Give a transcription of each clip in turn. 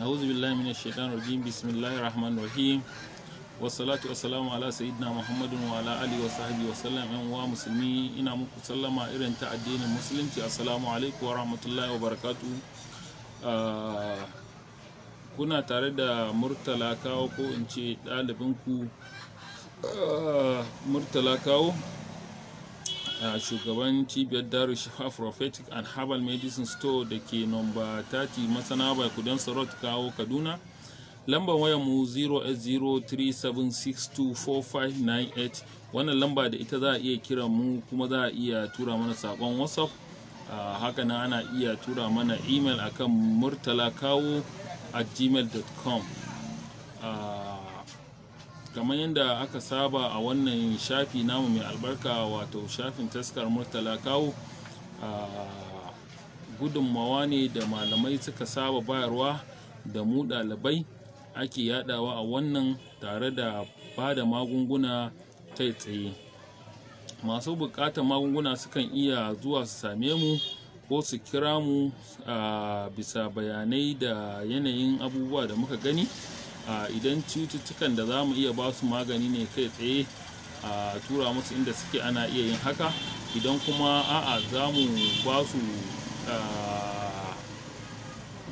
A'udhu billahi minash shaitanir rajim. Bismillahir rahmanir rahim. Wassalatu wassalamu ala sayyidina Muhammadin wa ala alihi wa sahbihi wa sallam. Yan uwa musulmi, ina muku sallama irin ta addinin musulunci. Assalamu alaikum wa rahmatullahi wa barakatuh. Kuna tare da Murtala Kawo, ko in ce ɗalibinku Murtala Kawo, shugaban cibiyar Darul Shifa Prophetic and Herbal Medicine Store da ke nomba 30 Masana by Kudansa Road, Kawo, Kaduna. Lambar wayar mu 08037624598. Wannan lamba da ita za a iya kira mu, kuma za a iya tura mana sakon WhatsApp. Haka nan ana iya tura mana email akan murtalakawo@gmail.com. Kamar yadda aka saba a wannan shafi namu mai albarka, wato shafin taskar Murtala Kawo, gudunmawa ne da malamai suka saba bayarwa da mu ɗalibai ake yadawa a wannan, tare da ba da magunguna kai tsaye. Masu bukatar magunguna sukan iya zuwa su same mu ko su kira mu bisa bayanai da yanayin abubuwa da muka gani. Idan cututtukan da za mu iya ba su magani ne kai tsaye, a tura musu inda suke, ana iya yin haka. Idan kuma a'a za mu ba su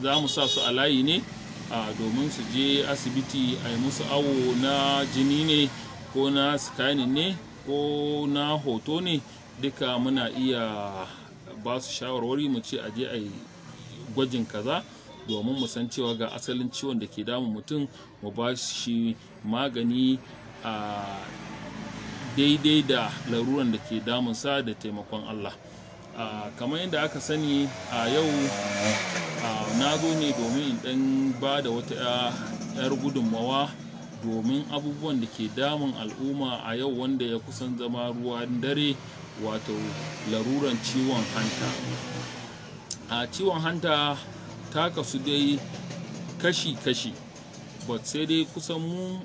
za mu sa su a layi ne domin su je asibiti a yi musu awo na jini ne, ko na scanning ne, ko na hoto ne, duka muna iya ba su shawarwari mu ce a je a yi gwajin kaza, domin mu san cewa ga asalin ciwon da ke damun mutum, mu ba shi magani a daidai da laruran da ke damunsa da taimakon Allah. Kamar yadda aka sani, a yau na zo ne domin in dan ba da wata 'yar gudunmawa domin abubuwan da ke damun al'umma a yau, wanda ya kusan zama ruwan dare, wato laruran ciwon hanta. Ciwon hanta ta kasu dai kashi-kashi, but sai dai kusan mu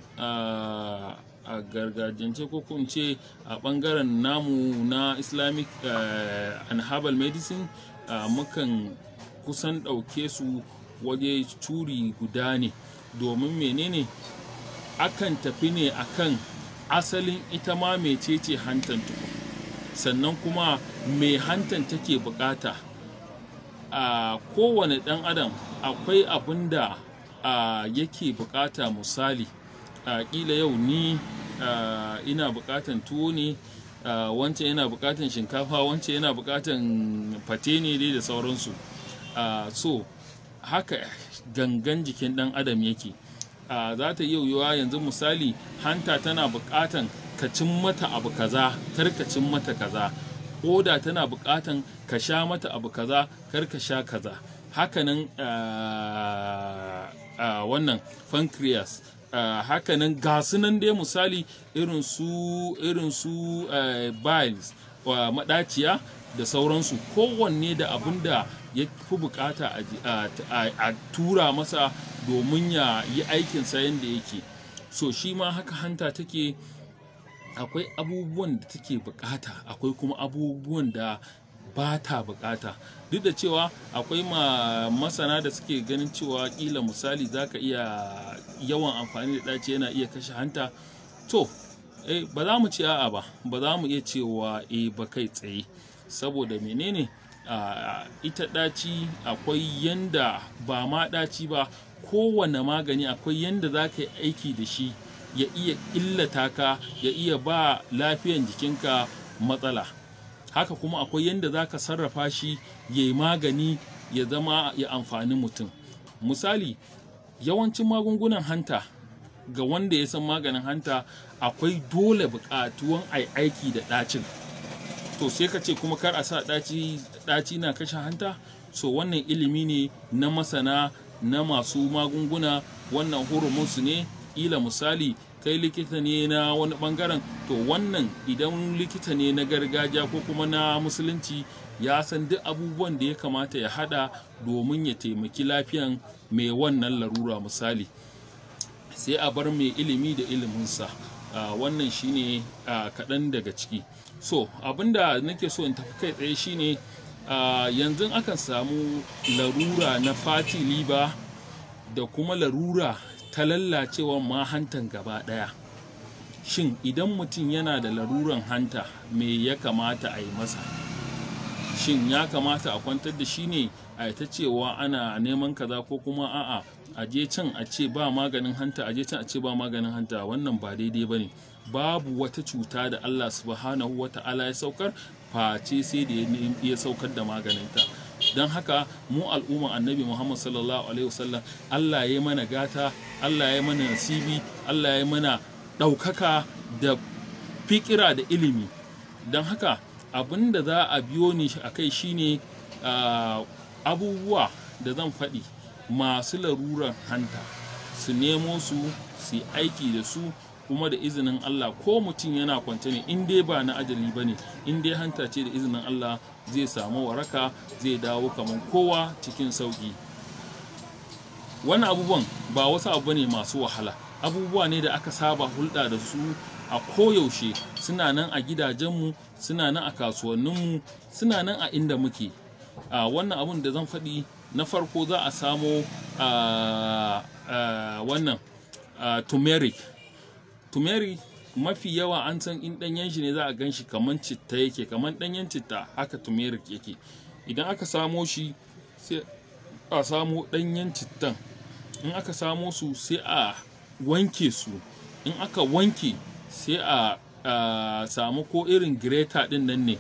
a gargajiyance, ko kuma ce a bangaren namu na Islamic and Herbal Medicine, mukan kusan ɗauke su waje turi guda ne. Domin menene? Akan tafi ne akan asalin ita ma mecece hantan tukun, sannan kuma me hantan take bukata. Kowane ɗan adam akwai abin da yake bukata. Misali, ƙila yau ni ina bukatan tuwo ne, wancan yana bukatan shinkafa, wancan yana bukatan fate ne dai da sauransu. So haka gangan jikin ɗan adam yake. Za ta iya yiwuwa yanzu misali, hanta tana bukatan ka cin mata abu kaza, kar ka cin mata kaza. Koda tana bukatan ka sha mata abu kaza, kar ka sha kaza. Hakanan wannan pancreas, hakanan gasu nan dai misali, irin su bile, madaciya da sauransu. Kowanne da abin da ya fi bukata a tura masa domin ya yi aikinsa yadda yake. So shi ma haka hanta take. Akwai abubuwan da take bukata, akwai kuma abubuwan da ba ta bukata. Duk da cewa akwai masana da suke ganin cewa kila misali za ka iya yawan amfani da ɗaci yana iya kashe hanta. To ba za mu ce a'a ba, ba za mu iya cewa ba kai tsaye. Saboda menene? Ita ɗaci akwai yanda, ba ma ɗaci ba, kowane magani akwai yanda za ka yi aiki da shi ya iya illata ka, ya iya ba lafiyan jikinka matsala. Haka kuma akwai yanda za ka sarrafa shi ya yi magani, ya zama ya amfani mutum. Misali, yawancin magungunan hanta, ga wanda ya san maganin hanta, akwai dole buƙatuwan aiki da ɗacin. To sai ka ce kuma kar a sa ɗaci na kashe hanta? So wannan ilimi ne na masana, na masu magunguna, wannan hurumunsu ne. Ila misali, kai likita ne na wani bangaren, to wannan idan likita ne na gargajiya ko kuma na musulunci, ya san duk abubuwan da ya kamata ya hada domin ya taimaki lafiyan mai wannan larura. Misali, sai a bar mai ilimi da iliminsa. Wannan shine kaɗan daga ciki. So abinda nake so in tafi kai tsaye shine, yanzu akan samu larura na fatty liver, da kuma larura ta lallacewar ma hantan gaba ɗaya. Shin idan mutum yana da laruran hanta me ya kamata a yi masa? Shin ya kamata a kwantar da shi ne a ta cewa ana neman kaza, ko kuma a'a a je can a ce ba maganin hanta, a je can a ce ba maganin hanta? Wannan ba daidai ba ne. Babu wata cuta da Allah subhanahu wa ta'ala ya saukar face sai da ya saukar da maganinta. Don haka mu al'umma annabi Muhammad sallallahu alaihi wasallam, Allah ya mana gata, Allah ya mana nasibi, Allah ya mana ɗaukaka da fikira da ilimi. Don haka abin da za a biyo ni a kai shine abubuwa da zan faɗi masu larurar hanta su nemo su yi aiki da su, kuma da izinin Allah ko mutum yana kwance ne, in dai ba na ajali ba ne, in dai hanta ce, da izinin Allah zai samu waraka, zai dawo kamar kowa cikin sauƙi. Wannan abubuwan ba wasu abu ne masu wahala, abubuwa ne da aka saba hulɗa da su a koyaushe. Suna nan a gidajenmu, suna nan a kasuwanninmu, suna nan a inda muke. Wannan abun da zan faɗi, na farko za a samo wannan turmeric. Turmeric mafi yawa an san in ɗanyen shi ne za a gan shi kamar citta yake, kamar ɗanyen citta haka turmeric yake. Idan aka samo shi sai a samo ɗanyen cittan, in aka samo su sai a wanke su, in aka wanke sai a samu ko irin greta ɗin nan ne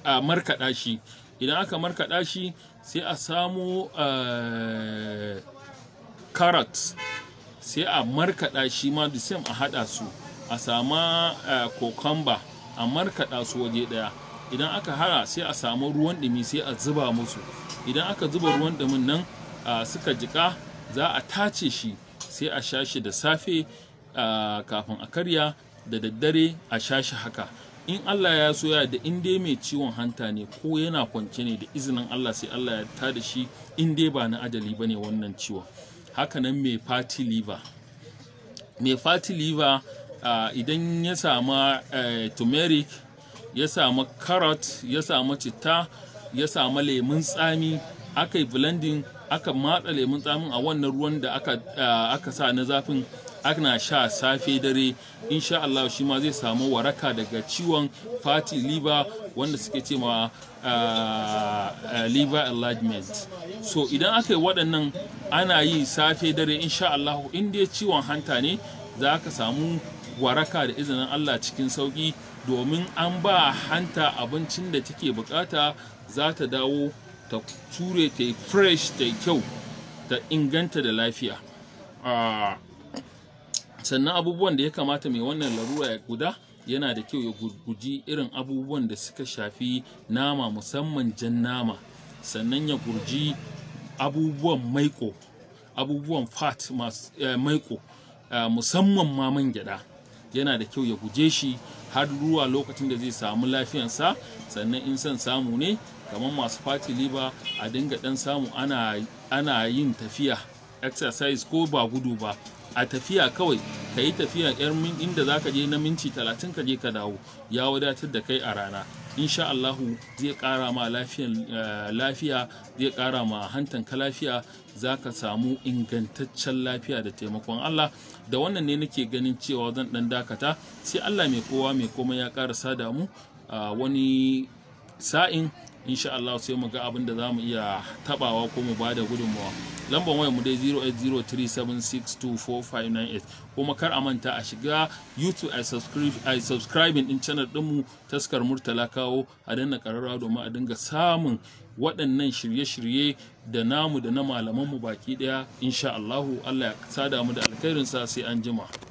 a markaɗa shi. Idan aka markaɗa shi sai a samu carrot, sai a markaɗa shi ma the same, a haɗa su, a sama cucumber a markaɗa su waje ɗaya. Idan aka hara sai a samu ruwan ɗumi sai a zuba musu. Idan aka zuba ruwan ɗumin nan suka jiƙa, za a tace shi sai a sha shi da safe kafin a karya, da daddare a sha shi haka. In Allah ya so ya da, in dai mai ciwon hanta ne ko yana kwance ne, da izinin Allah sai Allah ya tada shi, in dai ba na ajali ba ne wannan ciwon. Hakanan mai fatty liver, idan ya sama turmeric, ya samu carrot, ya samu citta, ya samu lemun tsami, aka yi blending, aka matsa lemun tsamin a wannan ruwan da aka sa na zafin, ana sha safe dare, insha Allah shi ma zai samu waraka daga ciwon fatty liver, wanda suke ce ma liver enlargement. So idan aka yi waɗannan ana yi safe dare, insha Allah in dai ciwon hanta ne za ka samu waraka da izinin Allah cikin sauƙi, domin an ba hanta abincin da take bukata, za ta dawo ta ture, ta yi fresh, ta yi kyau, ta inganta da lafiya. Sannan abubuwan da ya kamata mai wannan larura ya guda, yana da kyau ya guji irin abubuwan da suka shafi nama, musamman jan nama. Sannan ya gurji abubuwan maiko, abubuwan fat masu maiko, musamman ma man gyada. Yana da kyau ya guje shi har zuwa lokacin da zai samu lafiyansa. Sannan in son samu ne, kamar masu fatty liver, a dinga dan samu ana yin tafiya, exercise, ko ba gudu ba, a tafiya kawai, ka yi tafiya inda za ka je na minti 30 ka je ka dawo, ya wadatar da kai a rana. Insha Allahu zai ƙara ma lafiya, zai ƙara ma hantanka lafiya, za ka samu ingantaccen lafiya da taimakon Allah. Da wannan ne nake ganin cewa zan ɗan dakata, sai Allah mai kowa mai komai ya ƙarasa da mu wani sa'in, insha Allah sai mu ga abin da za mu iya tabawa ko mu bada gudunmawa. Lambar wayar mu dai 0803762458, kuma kar a manta a shiga YouTube a subscribing din channel ɗinmu Taskar Murtala Kawo, a danna ƙararrawa domin a dinga samun waɗannan shirye-shirye da namu da na malamanmu baki ɗaya. Insha Allah Allah ya sada mu da alkhairinsa, sai an jima.